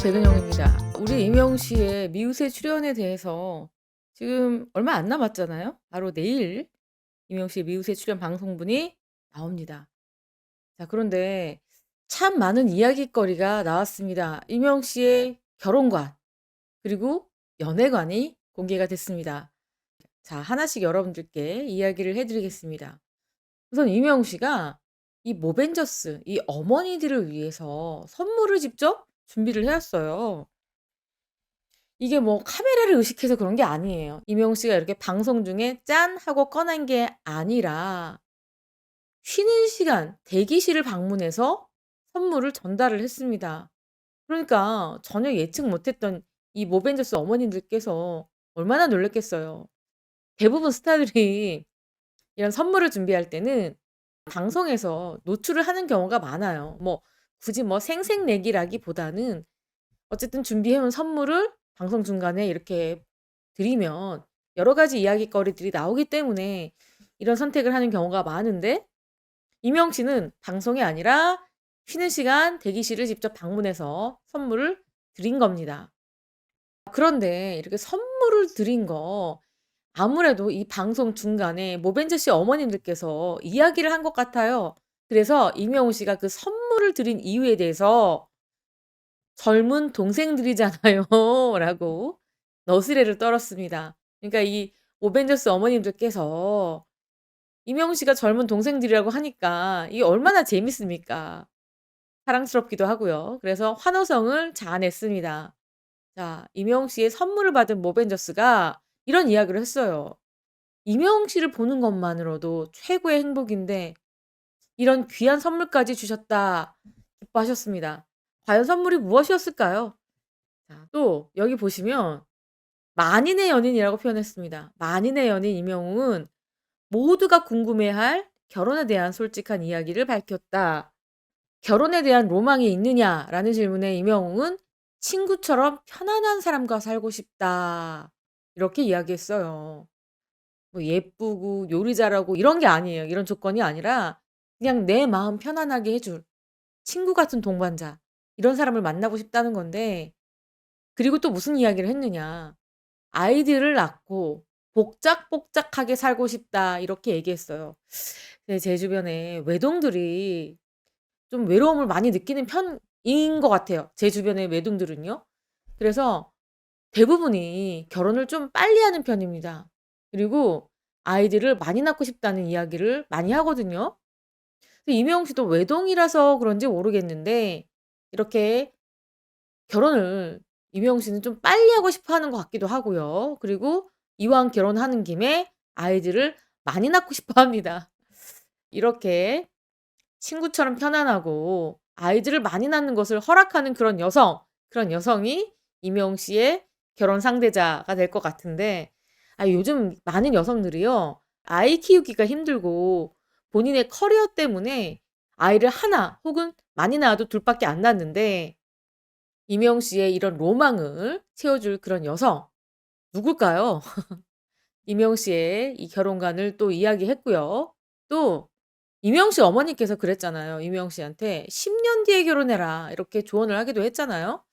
백은영입니다. 우리 이명 씨의 미우새 출연에 대해서 지금 얼마 안 남았잖아요. 바로 내일 이명 씨 미우새 출연 방송분이 나옵니다. 자, 그런데 참 많은 이야깃거리가 나왔습니다. 이명 씨의 결혼관 그리고 연애관이 공개가 됐습니다. 자, 하나씩 여러분들께 이야기를 해드리겠습니다. 우선 이명 씨가 이 모벤져스, 이 어머니들을 위해서 선물을 직접 준비를 해왔어요. 이게 뭐 카메라를 의식해서 그런 게 아니에요. 이명 씨가 이렇게 방송 중에 짠 하고 꺼낸 게 아니라 쉬는 시간 대기실을 방문해서 선물을 전달을 했습니다. 그러니까 전혀 예측 못했던 이 모벤져스 어머님들께서 얼마나 놀랐겠어요. 대부분 스타들이 이런 선물을 준비할 때는 방송에서 노출을 하는 경우가 많아요. 뭐 굳이 뭐 생색내기라기보다는 어쨌든 준비해 온 선물을 방송 중간에 이렇게 드리면 여러 가지 이야깃거리들이 나오기 때문에 이런 선택을 하는 경우가 많은데 이명 씨는 방송이 아니라 쉬는 시간 대기실을 직접 방문해서 선물을 드린 겁니다. 그런데 이렇게 선물을 드린 거 아무래도 이 방송 중간에 모벤져 씨 어머님들께서 이야기를 한 것 같아요. 그래서 이명우 씨가 그 선물을 드린 이유에 대해서 "젊은 동생들이잖아요." 라고 너스레를 떨었습니다. 그러니까 이 모벤져스 어머님들께서 이명우 씨가 젊은 동생들이라고 하니까 이게 얼마나 재밌습니까. 사랑스럽기도 하고요. 그래서 환호성을 자아냈습니다. 자, 이명웅 씨의 선물을 받은 모벤져스가 이런 이야기를 했어요. "이명웅 씨를 보는 것만으로도 최고의 행복인데 이런 귀한 선물까지 주셨다." 기뻐하셨습니다. 과연 선물이 무엇이었을까요? 자, 또 여기 보시면 만인의 연인이라고 표현했습니다. 만인의 연인 이명웅은 모두가 궁금해할 결혼에 대한 솔직한 이야기를 밝혔다. "결혼에 대한 로망이 있느냐?"라는 질문에 이명웅은 "친구처럼 편안한 사람과 살고 싶다." 이렇게 이야기했어요. 뭐 예쁘고 요리 잘하고 이런 게 아니에요. 이런 조건이 아니라 그냥 내 마음 편안하게 해줄 친구 같은 동반자 이런 사람을 만나고 싶다는 건데 그리고 또 무슨 이야기를 했느냐. "아이들을 낳고 복작복작하게 살고 싶다." 이렇게 얘기했어요. 네, 제 주변에 외동들이 좀 외로움을 많이 느끼는 편인 것 같아요, 제 주변의 외동들은요. 그래서 대부분이 결혼을 좀 빨리 하는 편입니다. 그리고 아이들을 많이 낳고 싶다는 이야기를 많이 하거든요. 근데 이명웅 씨도 외동이라서 그런지 모르겠는데 이렇게 결혼을 이명웅 씨는 좀 빨리 하고 싶어 하는 것 같기도 하고요. 그리고 이왕 결혼하는 김에 아이들을 많이 낳고 싶어 합니다. 이렇게 친구처럼 편안하고 아이들을 많이 낳는 것을 허락하는 그런 여성이 이명웅 씨의 결혼 상대자가 될 것 같은데 요즘 많은 여성들이요. 아이 키우기가 힘들고 본인의 커리어 때문에 아이를 하나 혹은 많이 낳아도 둘 밖에 안 낳는데 이명웅 씨의 이런 로망을 채워줄 그런 여성 누굴까요? 이명웅 씨의 이 결혼관을 또 이야기했고요. 또 이명웅 씨 어머니께서 그랬잖아요. 이명웅 씨한테 "10년 뒤에 결혼해라." 이렇게 조언을 하기도 했잖아요.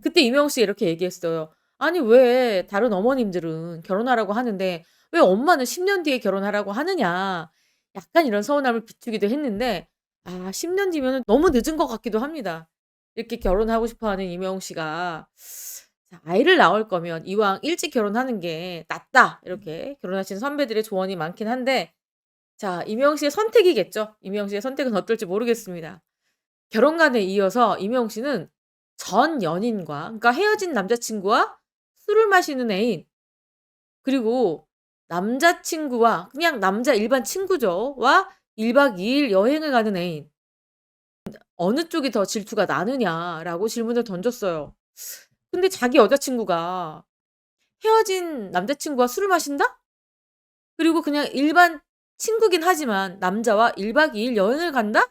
그때 이명웅 씨가 이렇게 얘기했어요. "아니 왜 다른 어머님들은 결혼하라고 하는데 왜 엄마는 10년 뒤에 결혼하라고 하느냐." 약간 이런 서운함을 비추기도 했는데 10년 뒤면은 너무 늦은 것 같기도 합니다. 이렇게 결혼하고 싶어 하는 이명웅 씨가 자, 아이를 낳을 거면 이왕 일찍 결혼하는 게 낫다. 이렇게 결혼하신 선배들의 조언이 많긴 한데 자, 이명웅 씨의 선택이겠죠. 이명웅 씨의 선택은 어떨지 모르겠습니다. 결혼관에 이어서 이명웅 씨는 전 연인과 그러니까 헤어진 남자친구와 술을 마시는 애인 그리고 남자친구와 그냥 남자 일반 친구죠. 와 1박 2일 여행을 가는 애인. "어느 쪽이 더 질투가 나느냐?"라고 질문을 던졌어요. 근데 자기 여자친구가 헤어진 남자친구와 술을 마신다? 그리고 그냥 일반 친구긴 하지만 남자와 1박 2일 여행을 간다?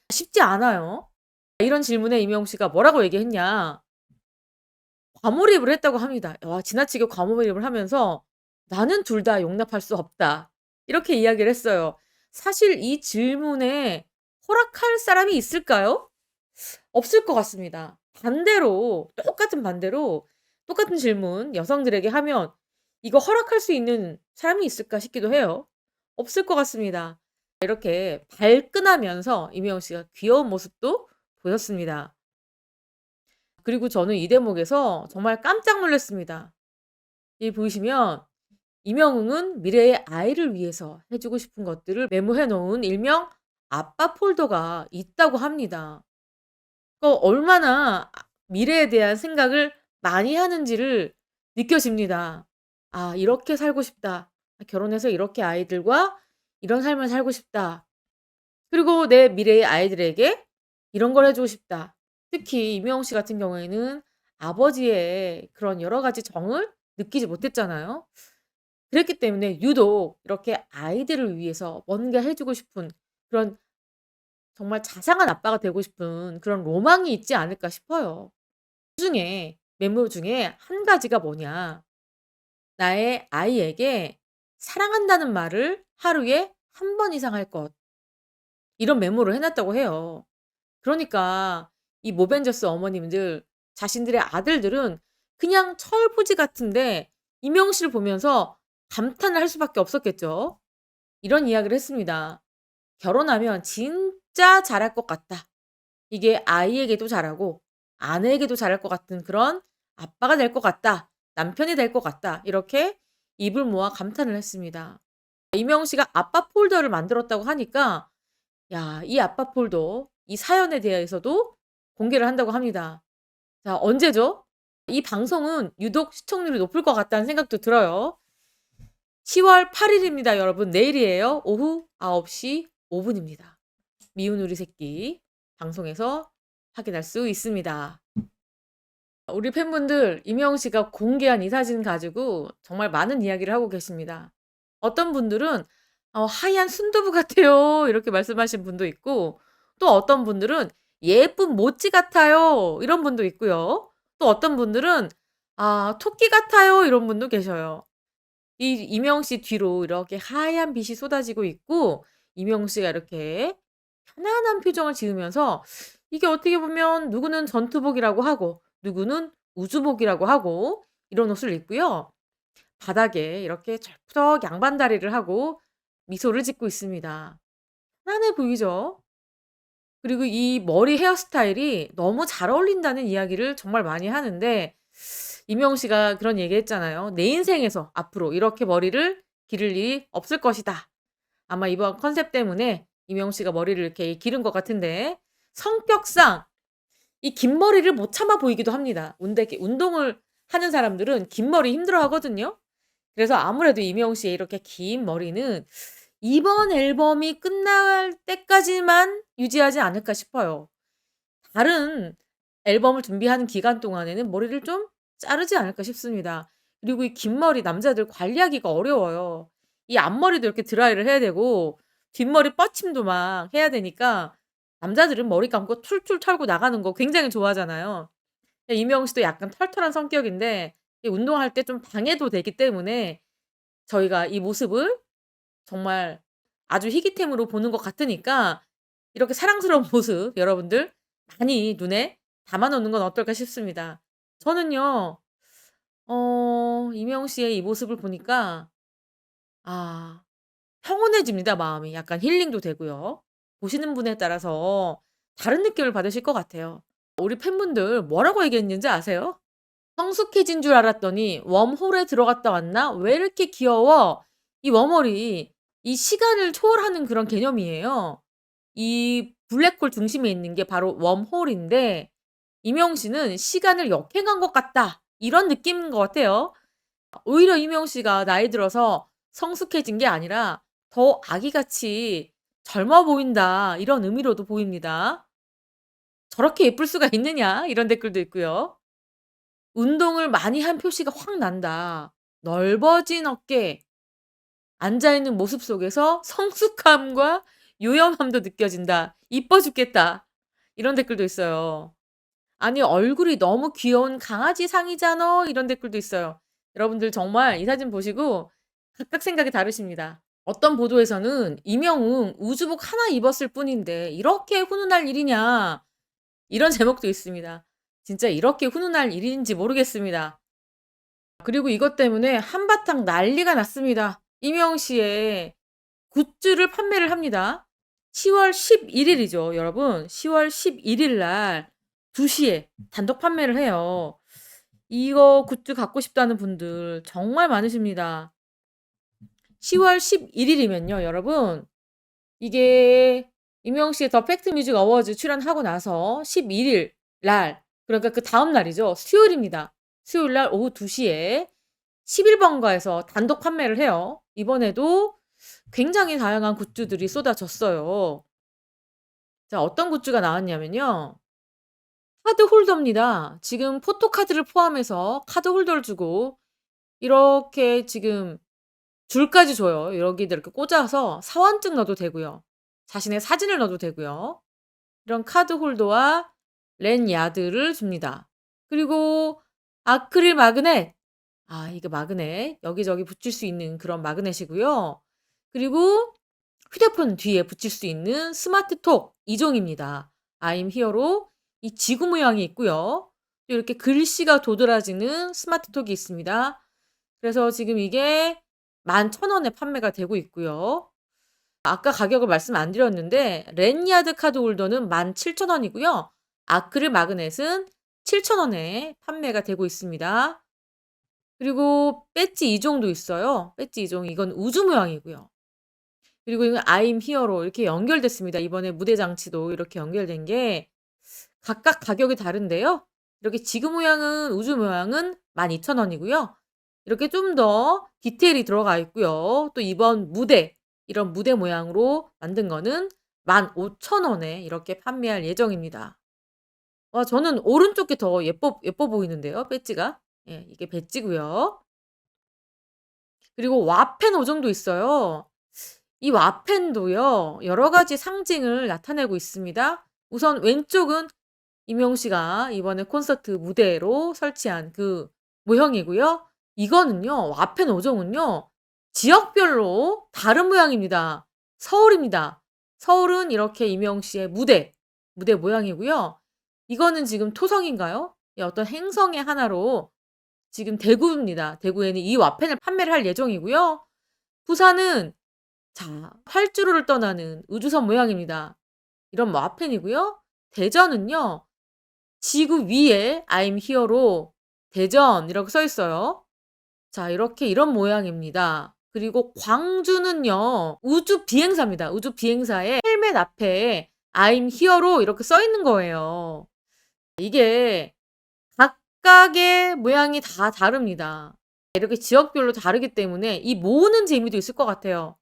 쉽지 않아요. 이런 질문에 이명웅 씨가 뭐라고 얘기했냐. 과몰입을 했다고 합니다. 와, 지나치게 과몰입을 하면서 "나는 둘 다 용납할 수 없다." 이렇게 이야기를 했어요. 사실 이 질문에 허락할 사람이 있을까요? 없을 것 같습니다. 반대로 똑같은 반대로 똑같은 질문 여성들에게 하면 이거 허락할 수 있는 사람이 있을까 싶기도 해요. 없을 것 같습니다. 이렇게 발끈하면서 이명웅 씨가 귀여운 모습도 보였습니다. 그리고 저는 이 대목에서 정말 깜짝 놀랐습니다. 이 보시면 이명웅은 미래의 아이를 위해서 해 주고 싶은 것들을 메모해 놓은 일명 아빠 폴더가 있다고 합니다. 얼마나 미래에 대한 생각을 많이 하는지를 느껴집니다. '아 이렇게 살고 싶다. 결혼해서 이렇게 아이들과 이런 삶을 살고 싶다. 그리고 내 미래의 아이들에게 이런 걸 해 주고 싶다.' 특히 이명웅 씨 같은 경우에는 아버지의 그런 여러 가지 정을 느끼지 못했잖아요. 그랬기 때문에 유독 이렇게 아이들을 위해서 뭔가 해 주고 싶은 그런 정말 자상한 아빠가 되고 싶은 그런 로망이 있지 않을까 싶어요. 그중에 메모 중에 한 가지가 뭐냐. 나의 아이에게 사랑한다는 말을 하루에 한 번 이상 할 것. 이런 메모를 해 놨다고 해요. 그러니까 이 모벤져스 어머님들 자신들의 아들들은 그냥 철부지 같은데 이명웅 씨를 보면서 감탄을 할 수밖에 없었겠죠. 이런 이야기를 했습니다. "결혼하면 진짜 잘할 것 같다. 이게 아이에게도 잘하고 아내에게도 잘할 것 같은 그런 아빠가 될 것 같다. 남편이 될 것 같다." 이렇게 입을 모아 감탄을 했습니다. 이명웅 씨가 아빠 폴더를 만들었다고 하니까 야 이 아빠 폴더 이 사연에 대해서도 공개를 한다고 합니다. 자 언제죠? 이 방송은 유독 시청률이 높을 것 같다는 생각도 들어요. 10월 8 일입니다 여러분. 내일이에요. 오후 9시 5 분입니다. 미운 우리 새끼 방송에서 확인할 수 있습니다. 우리 팬분들 이명웅 씨가 공개한 이 사진 가지고 정말 많은 이야기를 하고 계십니다. 어떤 분들은 "하얀 순두부 같아요." 이렇게 말씀하신 분도 있고 또 어떤 분들은 "예쁜 모찌 같아요." 이런 분도 있고요. 또 어떤 분들은 "아 토끼 같아요." 이런 분도 계셔요. 이 이명웅 씨 뒤로 이렇게 하얀 빛이 쏟아지고 있고 이명웅 씨가 이렇게 편안한 표정을 지으면서 이게 어떻게 보면 누구는 전투복이라고 하고 누구는 우주복이라고 하고 이런 옷을 입고요. 바닥에 이렇게 철푸덕 양반다리를 하고 미소를 짓고 있습니다. 편안해 보이죠? 그리고 이 머리 헤어스타일이 너무 잘 어울린다는 이야기를 정말 많이 하는데 이명웅 씨가 그런 얘기했잖아요. "내 인생에서 앞으로 이렇게 머리를 기를 일이 없을 것이다." 아마 이번 컨셉 때문에 이명웅 씨가 머리를 이렇게 기른 것 같은데 성격상 이 긴 머리를 못 참아 보이기도 합니다. 운동을 하는 사람들은 긴 머리 힘들어하거든요. 그래서 아무래도 이명웅 씨의 이렇게 긴 머리는 이번 앨범이 끝날 때까지만 유지하지 않을까 싶어요. 다른 앨범을 준비하는 기간 동안에는 머리를 좀 자르지 않을까 싶습니다. 그리고 이 긴 머리 남자들 관리하기가 어려워요. 이 앞머리도 이렇게 드라이를 해야 되고 뒷머리 뻗침도 막 해야 되니까 남자들은 머리 감고 툴툴 털고 나가는 거 굉장히 좋아하잖아요. 근데 이명웅 씨도 약간 털털한 성격인데 이 운동할 때 좀 방해도 되기 때문에 저희가 이 모습을 정말 아주 희귀템으로 보는 것 같으니까 이렇게 사랑스러운 모습 여러분들 많이 눈에 담아 놓는 건 어떨까 싶습니다. 저는요. 이명웅 씨의 이 모습을 보니까 아 평온해집니다 마음이. 약간 힐링도 되고요. 보시는 분에 따라서 다른 느낌을 받으실 것 같아요. 우리 팬분들 뭐라고 얘기했는지 아세요? "성숙해진 줄 알았더니 웜홀에 들어갔다 왔나? 왜 이렇게 귀여워?" 이 웜홀이 이 시간을 초월하는 그런 개념이에요. 이 블랙홀 중심에 있는 게 바로 웜홀인데 이명웅 씨는 '시간을 역행한 것 같다.' 이런 느낌인 것 같아요. 오히려 이명웅 씨가 나이 들어서 성숙해진 게 아니라 '더 아기같이 젊어 보인다.' 이런 의미로도 보입니다. "저렇게 예쁠 수가 있느냐?" 이런 댓글도 있고요. "운동을 많이 한 표시가 확 난다. 넓어진 어깨, 앉아 있는 모습 속에서 성숙함과 요염함도 느껴진다. 이뻐 죽겠다." 이런 댓글도 있어요. "아니 얼굴이 너무 귀여운 강아지 상이잖아." 이런 댓글도 있어요. 여러분들 정말 이 사진 보시고 각각 생각이 다르십니다. 어떤 보도에서는 "이명웅 우주복 하나 입었을 뿐인데 이렇게 훈훈할 일이냐." 이런 제목도 있습니다. 진짜 이렇게 훈훈할 일인지 모르겠습니다. 그리고 이것 때문에 한바탕 난리가 났습니다. 이명시에 굿즈를 판매를 합니다. 10월 11일이죠, 여러분. 10월 11일 날 2시에 단독 판매를 해요. 이거 굿즈 갖고 싶다는 분들 정말 많으십니다. 10월 11일이면요, 여러분. 이게 임영웅 씨의 더 팩트 뮤직 어워즈 출연하고 나서 11일 날, 그러니까 그 다음 날이죠. 수요일입니다. 수요일 날 오후 2시에 11번가에서 단독 판매를 해요. 이번에도 굉장히 다양한 굿즈들이 쏟아졌어요. 자, 어떤 굿즈가 나왔냐면요. 카드 홀더입니다. 지금 포토카드를 포함해서 카드 홀더를 주고 이렇게 지금 줄까지 줘요. 여기다 이렇게 꽂아서 사원증 넣어도 되고요. 자신의 사진을 넣어도 되고요. 이런 카드 홀더와 랜야드를 줍니다. 그리고 아크릴 마그넷. 이게 마그넷. 여기저기 붙일 수 있는 그런 마그넷이고요. 그리고 휴대폰 뒤에 붙일 수 있는 스마트톡 2종입니다. I'm here로 이 지구 모양이 있고요. 또 이렇게 글씨가 도드라지는 스마트톡이 있습니다. 그래서 지금 이게 11,000원에 판매가 되고 있고요. 아까 가격을 말씀 안 드렸는데 랜야드 카드 홀더는 17,000원이고요. 아크릴 마그넷은 7,000원에 판매가 되고 있습니다. 그리고 배지 2종도 있어요. 배지 2종 이건 우주 모양이고요. 그리고 이건 I'm here로 이렇게 연결됐습니다. 이번에 무대 장치도 이렇게 연결된 게 각각 가격이 다른데요. 이렇게 지구 모양은 우주 모양은 12,000원이고요. 이렇게 좀 더 디테일이 들어가 있고요. 또 이번 무대 이런 무대 모양으로 만든 거는 15,000원에 이렇게 판매할 예정입니다. 와, 저는 오른쪽 게 더 예뻐 보이는데요, 배지가. 예, 이게 배지고요. 그리고 와펜 5종도 있어요. 이 와펜도요. 여러 가지 상징을 나타내고 있습니다. 우선 왼쪽은 임영웅 씨가 이번에 콘서트 무대로 설치한 그 모형이고요. 이거는요. 와펜 5종은요. 지역별로 다른 모양입니다. 서울입니다. 서울은 이렇게 임영웅 씨의 무대 모양이고요. 이거는 지금 토성인가요? 예, 어떤 행성의 하나로 지금 대구입니다. 대구에는 이 와펜을 판매를 할 예정이고요. 부산은 자, 활주로를 떠나는 우주선 모양입니다. 이런 와펜이고요. 대전은요. 지구 위에 I'm here로 대전 이렇게 써 있어요. 자, 이렇게 이런 모양입니다. 그리고 광주는요. 우주 비행사입니다. 우주 비행사의 헬멧 앞에 I'm here로 이렇게 써 있는 거예요. 이게 각각의 모양이 다 다릅니다. 이렇게 지역별로 다르기 때문에 이 모으는 재미도 있을 것 같아요.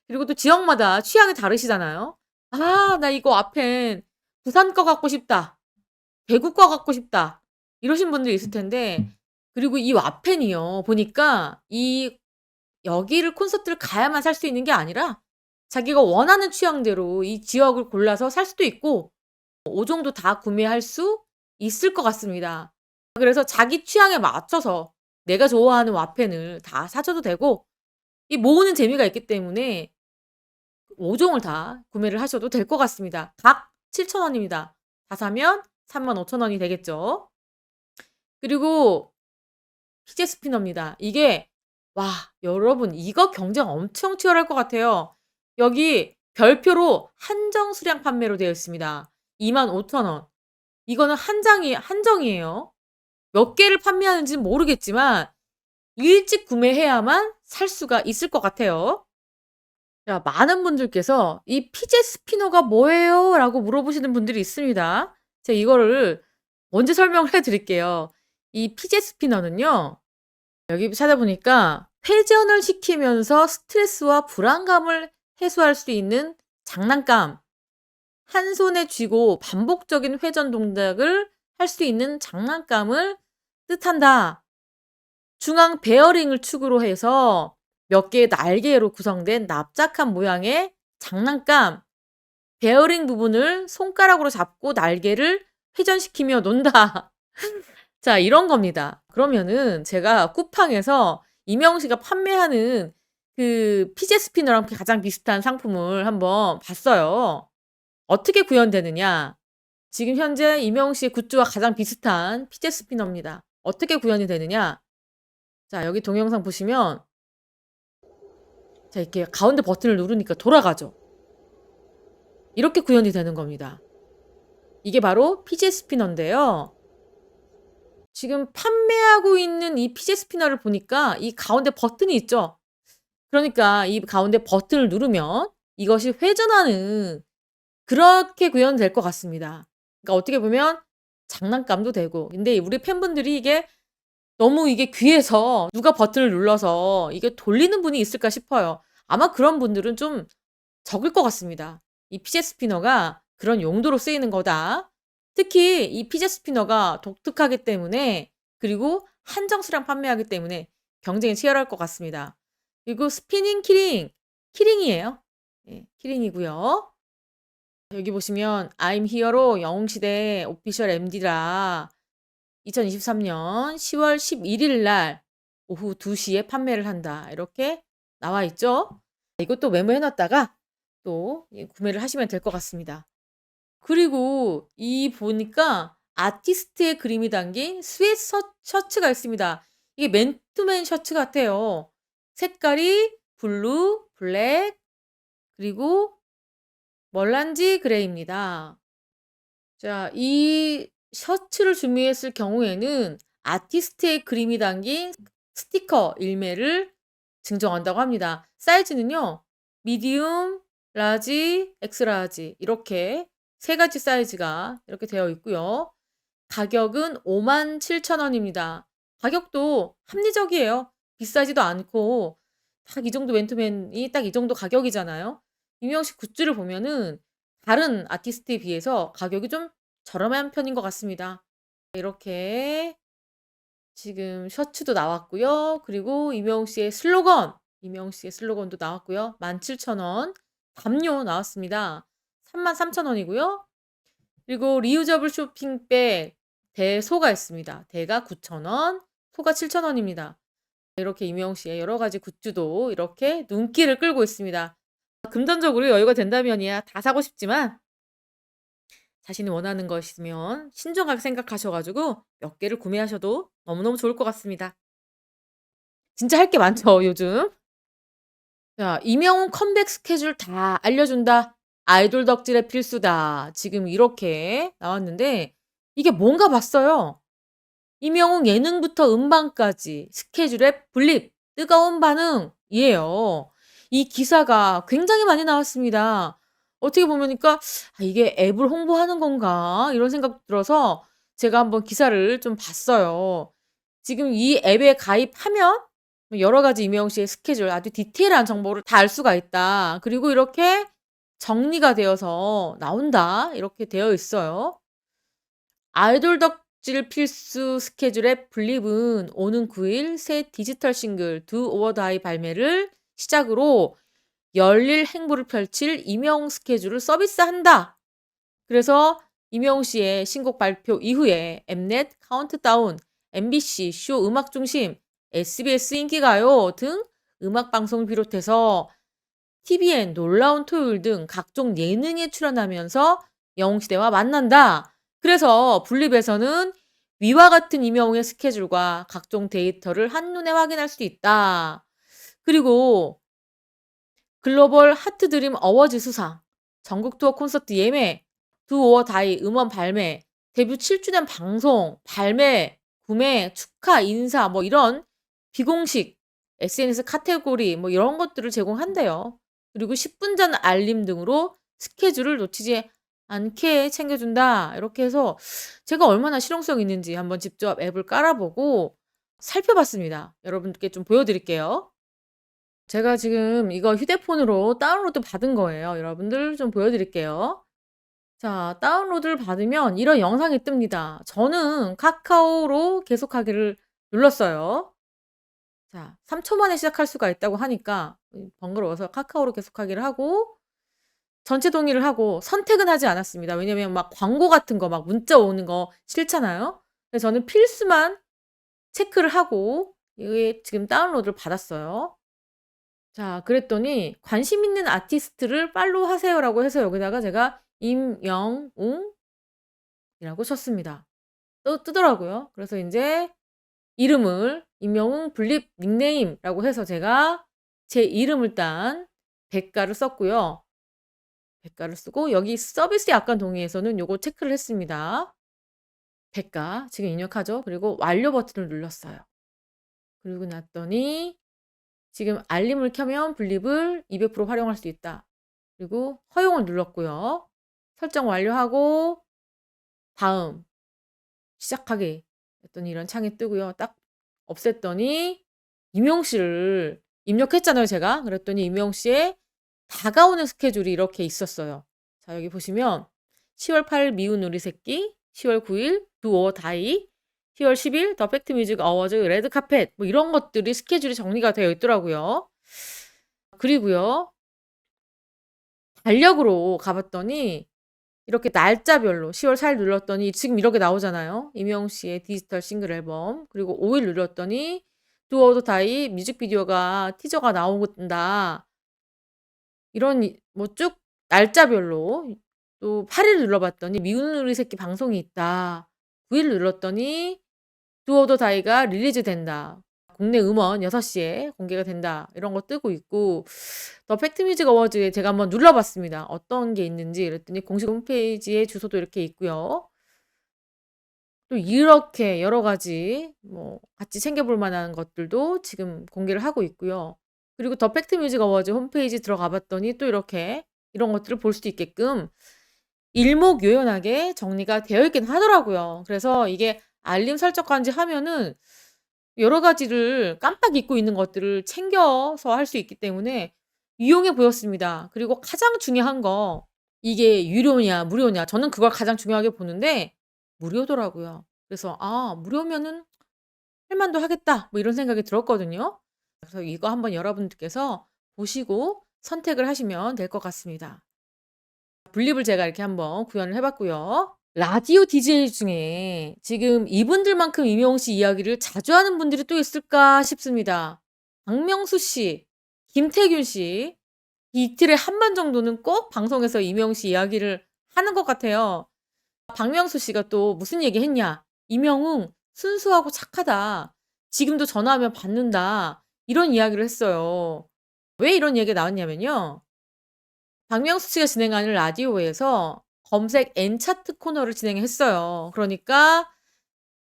그리고 또 지역마다 취향이 다르시잖아요. 나 이거 와펜 부산 거 갖고 싶다. 대구 거 갖고 싶다. 이러신 분들이 있을 텐데 그리고 이 와펜이요. 보니까 여기를 콘서트를 가야만 살 수 있는 게 아니라 자기가 원하는 취향대로 이 지역을 골라서 살 수도 있고 5종도 다 구매할 수 있을 것 같습니다. 그래서 자기 취향에 맞춰서 내가 좋아하는 와펜을 다 사줘도 되고 이 모으는 재미가 있기 때문에 5종을 다 구매를 하셔도 될 것 같습니다. 각 7,000원입니다. 다 사면 35,000원이 되겠죠. 그리고 피제 스피너입니다. 이게 여러분 이거 경쟁 엄청 치열할 것 같아요. 여기 별표로 한정 수량 판매로 되어 있습니다. 25,000원. 이거는 한정이에요. 몇 개를 판매하는지는 모르겠지만 일찍 구매해야만 살 수가 있을 것 같아요. 자, 많은 분들께서 "이 피제 스피너가 뭐예요?" 라고 물어보시는 분들이 있습니다. 제가 이거를 먼저 설명을 해 드릴게요. 이 피제 스피너는요. 여기 찾아보니까 회전을 시키면서 스트레스와 불안감을 해소할 수 있는 장난감. 한 손에 쥐고 반복적인 회전 동작을 할 수 있는 장난감을 뜻한다. 중앙 베어링을 축으로 해서 몇 개의 날개로 구성된 납작한 모양의 장난감. 베어링 부분을 손가락으로 잡고 날개를 회전시키며 논다. 자, 이런 겁니다. 그러면은 제가 쿠팡에서 임영웅 씨가 판매하는 그 피제 스피너랑 가장 비슷한 상품을 한번 봤어요. 어떻게 구현되느냐? 지금 현재 이명웅 씨의 굿즈와 가장 비슷한 피제 스피너입니다. 어떻게 구현이 되느냐? 자, 여기 동영상 보시면 자, 이렇게 가운데 버튼을 누르니까 돌아가죠. 이렇게 구현이 되는 겁니다. 이게 바로 피제 스피너인데요. 지금 판매하고 있는 이 피제 스피너를 보니까 이 가운데 버튼이 있죠. 그러니까 이 가운데 버튼을 누르면 이것이 회전하는 그렇게 구현될 것 같습니다. 그러니까 어떻게 보면 장난감도 되고. 근데 우리 팬분들이 이게 너무 이게 귀해서 누가 버튼을 눌러서 이게 돌리는 분이 있을까 싶어요. 아마 그런 분들은 좀 적을 것 같습니다. 이 피제 스피너가 그런 용도로 쓰이는 거다. 특히 이 피제 스피너가 독특하기 때문에 그리고 한정 수량 판매하기 때문에 경쟁이 치열할 것 같습니다. 그리고 스피닝 키링, 키링이에요. 예, 키링이고요. 여기 보시면 I'm 히어로 영웅시대 오피셜 MD라 2023년 10월 11일 날 오후 2시에 판매를 한다. 이렇게 나와 있죠. 이것도 메모해 놨다가 또 구매를 하시면 될 것 같습니다. 그리고 이 보니까 아티스트의 그림이 담긴 스웨트 셔츠가 있습니다. 이게 맨투맨 셔츠 같아요. 색깔이 블루, 블랙, 그리고 멀란지 그레이입니다. 자, 이 셔츠를 준비했을 경우에는 아티스트의 그림이 담긴 스티커 일매를 증정한다고 합니다. 사이즈는요, 미디움, 라지, 엑스라지 이렇게 세 가지 사이즈가 이렇게 되어 있고요. 가격은 57,000원입니다. 가격도 합리적이에요. 비싸지도 않고 딱 이 정도 맨투맨이 딱 이 정도 가격이잖아요. 이명웅 씨 굿즈를 보면은 다른 아티스트에 비해서 가격이 좀 저렴한 편인 것 같습니다. 이렇게 지금 셔츠도 나왔고요. 그리고 이명웅 씨의 슬로건도 나왔고요. 17,000원. 담요 나왔습니다. 33,000원이고요. 그리고 리유저블 쇼핑백 대소가 있습니다. 대가 9,000원, 소가 7,000원입니다. 이렇게 이명웅 씨의 여러 가지 굿즈도 이렇게 눈길을 끌고 있습니다. 금전적으로 여유가 된다면이야 다 사고 싶지만 자신이 원하는 것이면 신중하게 생각하셔 가지고 몇 개를 구매하셔도 너무너무 좋을 것 같습니다. 진짜 할 게 많죠, 요즘. 자, 이명웅 컴백 스케줄 다 알려준다. 아이돌 덕질의 필수다. 지금 이렇게 나왔는데 이게 뭔가 봤어요. 이명웅 예능부터 음방까지 스케줄의 분립, 뜨거운 반응이에요. 이 기사가 굉장히 많이 나왔습니다. 어떻게 보니까 '아 이게 앱을 홍보하는 건가?' 이런 생각 들어서 제가 한번 기사를 좀 봤어요. 지금 이 앱에 가입하면 여러 가지 이명웅 씨의 스케줄 아주 디테일한 정보를 다 알 수가 있다. 그리고 이렇게 정리가 되어서 나온다. 이렇게 되어 있어요. 아이돌 덕질 필수 스케줄의 분립은 오는 9일 새 디지털 싱글 Do or Die 발매를 시작으로 열일 행보를 펼칠 이명웅 스케줄을 서비스한다. 그래서 이명웅 씨의 신곡 발표 이후에 엠넷 카운트다운, MBC 쇼 음악중심, SBS 인기가요 등 음악 방송을 비롯해서 TVN 놀라운 토요일 등 각종 예능에 출연하면서 영웅시대와 만난다. 그래서 분립에서는 위와 같은 이명웅의 스케줄과 각종 데이터를 한눈에 확인할 수 있다. 그리고 글로벌 하트드림 어워즈 수상, 전국 투어 콘서트 예매, 두 오어 다이 음원 발매, 데뷔 7주년 방송, 발매, 구매, 축하, 인사 뭐 이런 비공식 SNS 카테고리 뭐 이런 것들을 제공한대요. 그리고 10분 전 알림 등으로 스케줄을 놓치지 않게 챙겨준다. 이렇게 해서 제가 얼마나 실용성 있는지 한번 직접 앱을 깔아보고 살펴봤습니다. 여러분께 좀 보여드릴게요. 제가 지금 이거 휴대폰으로 다운로드 받은 거예요. 여러분들 좀 보여드릴게요. 자, 다운로드를 받으면 이런 영상이 뜹니다. 저는 카카오로 계속하기를 눌렀어요. 자, 3초 만에 시작할 수가 있다고 하니까 번거로워서 카카오로 계속하기를 하고 전체 동의를 하고 선택은 하지 않았습니다. 왜냐면 막 광고 같은 거 막 문자 오는 거 싫잖아요. 그래서 저는 필수만 체크를 하고 이게 지금 다운로드를 받았어요. 자, 그랬더니 관심 있는 아티스트를 팔로우 하세요라고 해서 여기다가 제가 임영웅 이라고 쳤습니다. 뜨더라고요. 그래서 인제 이름을 임영웅 블립 닉네임이라고 해서 제가 제 이름을 딴 백가를 썼고요. 백가를 쓰고 여기 서비스 약관 동의에서는 요거 체크를 했습니다. 백가 지금 입력하죠. 그리고 완료 버튼을 눌렀어요. 그러고 났더니 지금 알림을 켜면 블립을 200% 활용할 수 있다. 그리고 허용을 눌렀고요. 설정 완료하고 다음 시작하기 했더니 이런 창이 뜨고요. 딱 없앴더니 임영웅 씨를 입력했잖아요, 제가. 그랬더니 임영웅 씨의 다가오는 스케줄이 이렇게 있었어요. 자, 여기 보시면 10월 8일 미운 우리 새끼, 10월 9일 Do or Die, 10월 10일 더 팩트 뮤직 어워즈 레드 카펫 뭐 이런 것들이 스케줄이 정리가 되어 있더라고요. 그리고요. 달력으로 가 봤더니 이렇게 날짜별로 10월 4일 눌렀더니 지금 이렇게 나오잖아요. 임영웅 씨의 디지털 싱글 앨범. 그리고 5일 눌렀더니 Do or Die 뮤직비디오가 티저가 나온다. 이런 뭐 쭉 날짜별로 또 8일 눌러봤더니 미운 우리 새끼 방송이 있다. 9일 눌렀더니 Do or Die가 릴리즈 된다. 국내 음원 6시에 공개가 된다. 이런 거 뜨고 있고 더 팩트 뮤직 어워즈에 제가 한번 눌러봤습니다. 어떤 게 있는지 그랬더니 공식 홈페이지에 주소도 이렇게 있고요. 또 이렇게 여러 가지 뭐 같이 챙겨볼 만한 것들도 지금 공개를 하고 있고요. 그리고 더 팩트 뮤직 어워즈 홈페이지 들어가 봤더니 또 이렇게 이런 것들을 볼 수 있게끔 일목요연하게 정리가 되어 있긴 하더라고요. 그래서 이게 알림 설정까지 하면은 여러 가지를 깜빡 잊고 있는 것들을 챙겨서 할 수 있기 때문에 유용해 보였습니다. 그리고 가장 중요한 거 이게 유료냐 무료냐 저는 그걸 가장 중요하게 보는데 무료더라고요. 그래서 '아 무료면은 할 만도 하겠다.' 뭐 이런 생각이 들었거든요. 그래서 이거 한번 여러분들께서 보시고 선택을 하시면 될 것 같습니다. 분립을 제가 이렇게 한번 구현을 해 봤고요. 라디오 디제이 중에 지금 이분들만큼 임영웅 씨 이야기를 자주 하는 분들이 또 있을까 싶습니다. 박명수 씨, 김태균 씨 이틀에 한 번 정도는 꼭 방송에서 임영웅 씨 이야기를 하는 것 같아요. 박명수 씨가 또 무슨 얘기 했냐. "임영웅 순수하고 착하다. 지금도 전화하면 받는다." 이런 이야기를 했어요. 왜 이런 얘기가 나왔냐면요. 박명수 씨가 진행하는 라디오에서 검색 N차트 코너를 진행했어요. 그러니까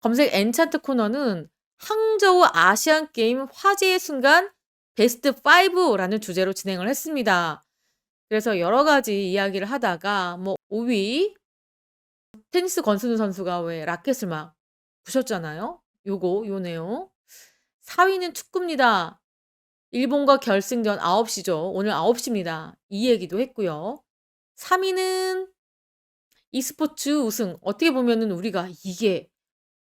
검색 N차트 코너는 항저우 아시안 게임 화제의 순간 베스트 5라는 주제로 진행을 했습니다. 그래서 여러 가지 이야기를 하다가 뭐 5위 테니스 권순우 선수가 왜 라켓을 막 부셨잖아요. 요 내용. 4위는 축구입니다. 일본과 결승전 9시죠. 오늘 9시입니다. 이 얘기도 했고요. 3위는 e스포츠 우승. 어떻게 보면은 우리가 '이게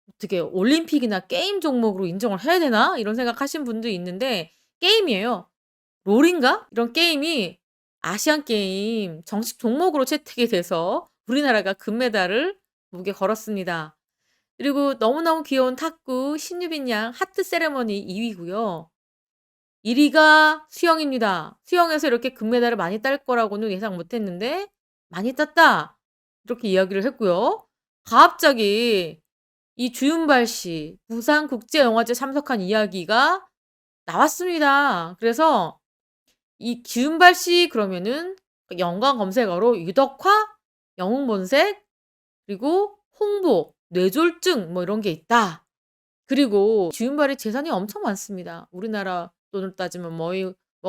어떻게 올림픽이나 게임 종목으로 인정을 해야 되나?' 이런 생각하신 분도 있는데 게임이에요. 롤인가? 이런 게임이 아시안 게임 정식 종목으로 채택이 돼서 우리나라가 금메달을 목에 걸었습니다. 그리고 너무너무 귀여운 탁구 신유빈 양 하트 세레머니 2 위고요. 1 위가 수영입니다. 수영에서 이렇게 금메달을 많이 딸 거라고는 예상 못 했는데 "많이 땄다." 이렇게 이야기를 했고요. 갑자기 이 주윤발 씨 부산국제영화제 참석한 이야기가 나왔습니다. 그래서 이 주윤발 씨 그러면은 연관 검색어로 유덕화, 영웅본색, 그리고 홍보, 뇌졸중 뭐 이런 게 있다. 그리고 주윤발이 재산이 엄청 많습니다. 우리나라 돈으로 따지면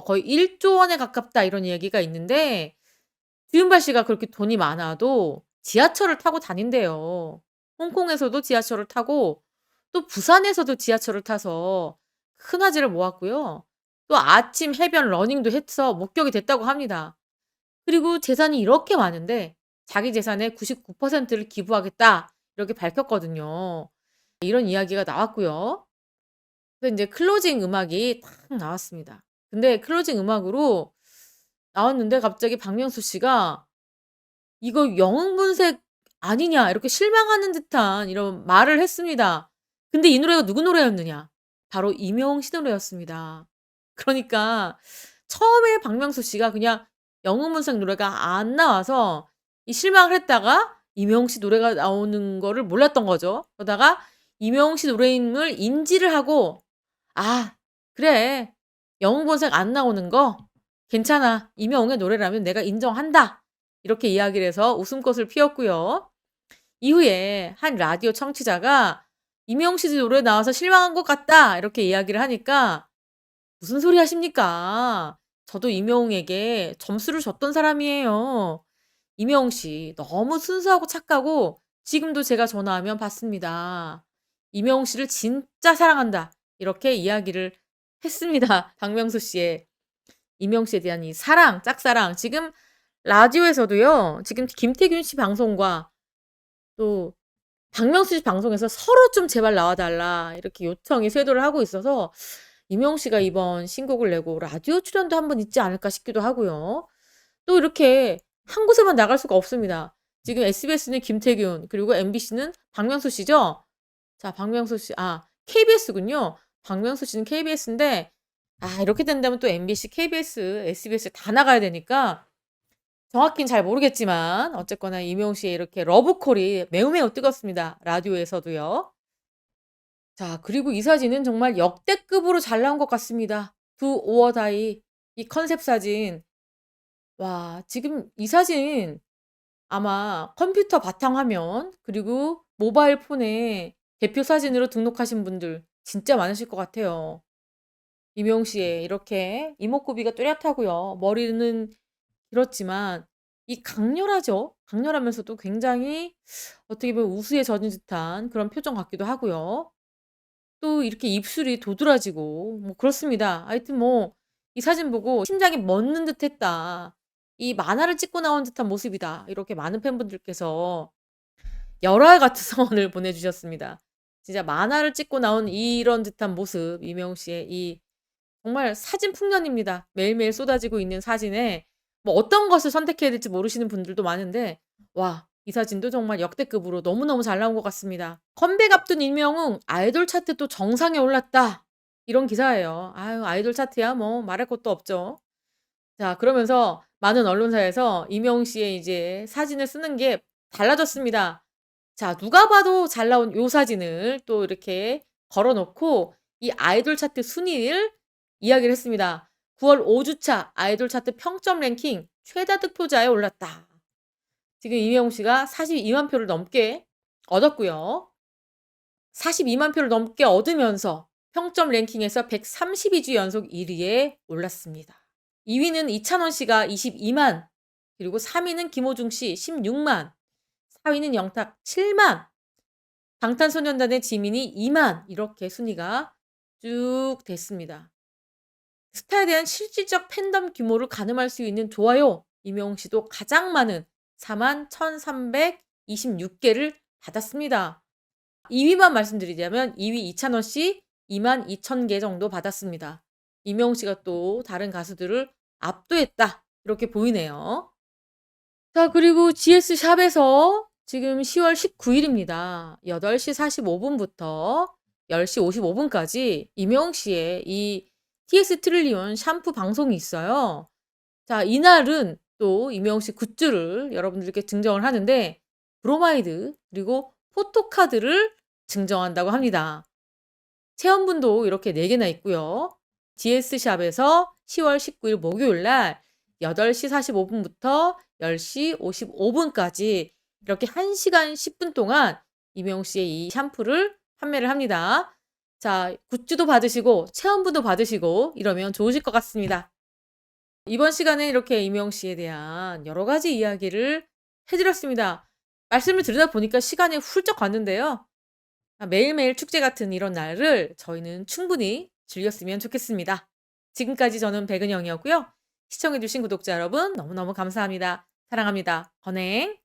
거의 1조 원에 가깝다 이런 얘기가 있는데 주윤발 씨가 그렇게 돈이 많아도 지하철을 타고 다닌대요. 홍콩에서도 지하철을 타고 또 부산에서도 지하철을 타서 큰 화제를 모았고요. 또 아침 해변 러닝도 해서 목격이 됐다고 합니다. 그리고 재산이 이렇게 많은데 자기 재산의 99%를 기부하겠다 이렇게 밝혔거든요. 이런 이야기가 나왔고요. 그래서 인제 클로징 음악이 딱 나왔습니다. 근데 클로징 음악으로 나왔는데 갑자기 박명수 씨가 "이거 영웅본색 아니냐." 이렇게 실망하는 듯한 이런 말을 했습니다. 근데 이 노래가 누구 노래였느냐? 바로 임영웅 씨 노래였습니다. 그러니까 처음에 박명수 씨가 그냥 영웅본색 노래가 안 나와서 이 실망을 했다가 이명웅 씨 노래가 나오는 거를 몰랐던 거죠. 그러다가 이명웅 씨 노래임을 인지를 하고 '아 그래. 영웅본색 안 나오는 거 괜찮아. 이명웅의 노래라면 내가 인정한다.' 이렇게 이야기를 해서 웃음꽃을 피웠고요. 이후에 한 라디오 청취자가 "이명웅 씨 노래 나와서 실망한 것 같다." 이렇게 이야기를 하니까 "무슨 소리 하십니까? 저도 이명웅에게 점수를 줬던 사람이에요. 이명웅 씨 너무 순수하고 착하고 지금도 제가 전화하면 받습니다. 이명웅 씨를 진짜 사랑한다." 이렇게 이야기를 했습니다. 박명수 씨의 이명웅 씨에 대한 이 사랑, 짝사랑. 지금 라디오에서도요. 지금 김태균 씨 방송과 또 박명수 씨 방송에서 서로 좀 "제발 나와 달라." 이렇게 요청이 쇄도를 하고 있어서 이명웅 씨가 이번 신곡을 내고 라디오 출연도 한번 있지 않을까 싶기도 하고요. 또 이렇게 한 곳에만 나갈 수가 없습니다. 지금 SBS는 김태균 그리고 MBC는 박명수 씨죠? 자 박명수 씨 KBS군요. 박명수 씨는 KBS인데 이렇게 된다면 또 MBC, KBS, SBS 다 나가야 되니까 정확히는 잘 모르겠지만 어쨌거나 이명웅 씨의 이렇게 러브콜이 매우 매우 뜨겁습니다. 라디오에서도요. 자 그리고 이 사진은 정말 역대급으로 잘 나온 것 같습니다. 두 오어다이 이 컨셉 사진. 와 지금 이 사진 아마 컴퓨터 바탕화면 그리고 모바일 폰에 대표 사진으로 등록하신 분들 진짜 많으실 것 같아요. 이명웅 씨의 이렇게 이목구비가 뚜렷하고요. 머리는 길었지만 이 강렬하죠. 강렬하면서도 굉장히 어떻게 보면 우수에 젖은 듯한 그런 표정 같기도 하고요. 또 이렇게 입술이 도드라지고 뭐 그렇습니다. 하여튼 뭐 이 사진 보고 "심장이 멎는 듯했다. 이 만화를 찍고 나온 듯한 모습이다." 이렇게 많은 팬분들께서 열화 같은 성원을 보내주셨습니다. 진짜 만화를 찍고 나온 이런 듯한 모습 이명웅 씨의 이 정말 사진 풍년입니다. 매일매일 쏟아지고 있는 사진에 뭐 어떤 것을 선택해야 될지 모르시는 분들도 많은데 와 이 사진도 정말 역대급으로 너무너무 잘 나온 것 같습니다. "컴백 앞둔 이명웅 아이돌 차트 또 정상에 올랐다." 이런 기사예요. 아유 아이돌 차트야 뭐 말할 것도 없죠. 자 그러면서 많은 언론사에서 이명웅 씨의 이제 사진을 쓰는 게 달라졌습니다. 자 누가 봐도 잘 나온 요 사진을 또 이렇게 걸어 놓고 이 아이돌 차트 순위를 이야기를 했습니다. "9월 5 주차 아이돌 차트 평점 랭킹 최다 득표자에 올랐다." 지금 이명웅 씨가 42만 표를 넘게 얻었고요. 42만 표를 넘게 얻으면서 평점 랭킹에서 132주 연속 1 위에 올랐습니다. 2 위는 이찬원 씨가 22만 그리고 3 위는 김호중 씨 16만 4 위는 영탁 7만 방탄소년단의 지민이 2만 이렇게 순위가 쭉 됐습니다. 스타에 대한 실질적 팬덤 규모를 가늠할 수 있는 좋아요 이명웅 씨도 가장 많은 41,326 개를 받았습니다. 2 위만 말씀드리자면 2위 이찬원 씨 22,000개 정도 받았습니다. 이명웅 씨가 또 다른 가수들을 압도했다 이렇게 보이네요. 자 그리고 GS 샵에서 지금 10월 19 일입니다. 8시 45 분부터 10시 55 분까지 이명웅 씨의 이 TS 트릴리온 샴푸 방송이 있어요. 자 이날은 또 이명웅 씨 굿즈를 여러분들께 증정을 하는데 브로마이드 그리고 포토카드를 증정한다고 합니다. 체험분도 이렇게 4 개나 있고요. GS샵에서 10월 19일 목요일 날 8시 45 분부터 10시 55 분까지 이렇게 1 시간 10분 동안 이명웅 씨의 이 샴푸를 판매를 합니다. 자 굿즈도 받으시고 체험분도 받으시고 이러면 좋으실 것 같습니다. 이번 시간에 이렇게 이명웅 씨에 대한 여러 가지 이야기를 해 드렸습니다. 말씀을 드리다 보니까 시간이 훌쩍 갔는데요. 매일매일 축제 같은 이런 날을 저희는 충분히 즐겼으면 좋겠습니다. 지금까지 저는 백은영이었고요. 시청해 주신 구독자 여러분 너무너무 감사합니다. 사랑합니다. 건행.